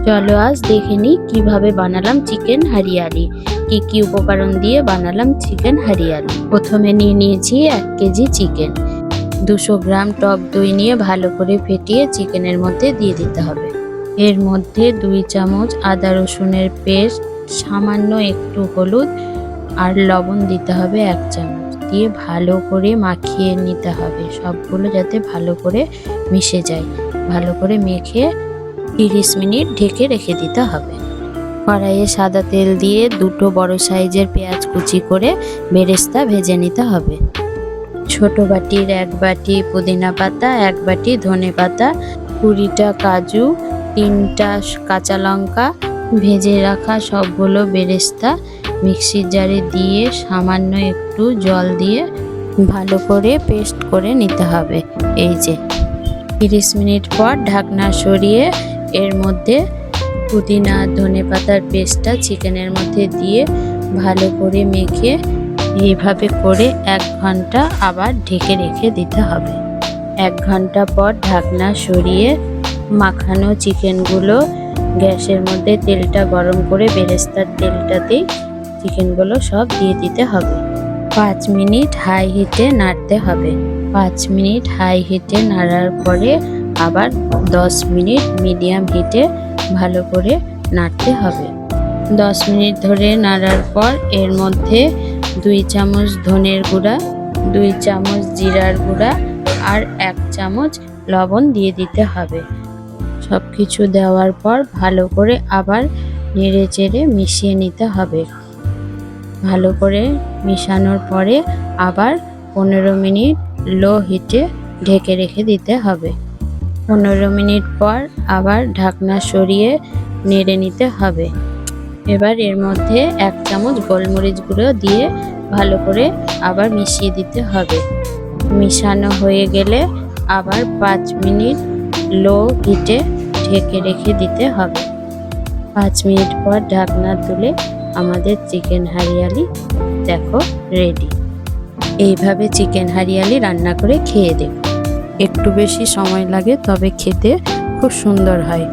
চলো আজ দেখে নিই কিভাবে বানালাম চিকেন হারিয়ালি। কি উপকরণ দিয়ে বানালাম চিকেন হারিয়ালি। প্রথমে নিয়ে নিয়েছি 1 কেজি চিকেন। 200 গ্রাম টক দই নিয়ে ভালো করে ফেটিয়ে চিকেনের মধ্যে দিয়ে দিতে হবে। এর মধ্যে 2 চামচ আদা রসুনের পেস্ট, সামান্য একটু হলুদ আর লবণ দিতে হবে 1 চামচ। দিয়ে ভালো করে মাখিয়ে নিতে হবে, সবগুলো যাতে ভালো করে মিশে যায়। ভালো করে মেখে 30 মিনিট ঢেকে রেখে দিতে হবে। কড়াইয়ে সাদা তেল দিয়ে 2 বড় সাইজের পেঁয়াজ কুচি করে বেরেস্তা ভেজে নিতে হবে। ছোট বাটির 1 বাটি পুদিনা পাতা, 1 বাটি ধনে পাতা, 20টা কাজু, 3টা কাঁচা লঙ্কা, ভেজে রাখা সবগুলো বেরেস্তা মিক্সির জারে দিয়ে সামান্য একটু জল দিয়ে ভালো করে পেস্ট করে নিতে হবে। এই যে 30 মিনিট পর ঢাকনা সরিয়ে এর মধ্যে পুদিনা ধনে পাতার পেস্টটা চিকেনের মধ্যে দিয়ে ভালো করে মেখে এইভাবে করে 1 ঘন্টা আবার ঢেকে রেখে দিতে হবে। 1 ঘন্টা পর ঢাকনা সরিয়ে মাখানো চিকেনগুলো গ্যাসের মধ্যে তেলটা গরম করে বেরেস্তার তেলটাতেই চিকেনগুলো সব দিয়ে দিতে হবে। 5 মিনিট হাই হিটে নাড়তে হবে। 5 মিনিট হাই হিটে নাড়ার পরে আবার 10 মিনিট মিডিয়াম হিটে ভালো করে নাড়তে হবে। 10 মিনিট ধরে নাড়ার পর এর মধ্যে 2 চামচ ধনের গুঁড়া, 2 চামচ জিরার গুঁড়া আর 1 চামচ লবণ দিয়ে দিতে হবে। সব কিছু দেওয়ার পর ভালো করে আবার নেড়ে চেড়ে মিশিয়ে নিতে হবে। ভালো করে মিশানোর পরে আবার 15 মিনিট লো হিটে ঢেকে রেখে দিতে হবে। 15 মিনিট পর আবার ঢাকনা সরিয়ে নেড়ে নিতে হবে। এবার এর মধ্যে 1 চামচ গোলমরিচ গুঁড়ো দিয়ে ভালো করে আবার মিশিয়ে দিতে হবে। মিশানো হয়ে গেলে আবার 5 মিনিট লো হিটে ঢেকে রেখে দিতে হবে। 5 মিনিট পর ঢাকনা তুলে আমাদের চিকেন হারিয়ালি দেখো রেডি। এইভাবে চিকেন হারিয়ালি রান্না করে খেয়ে দেখো। একটু বেশি সময় লাগে, তবে খেতে খুব সুন্দর হয়।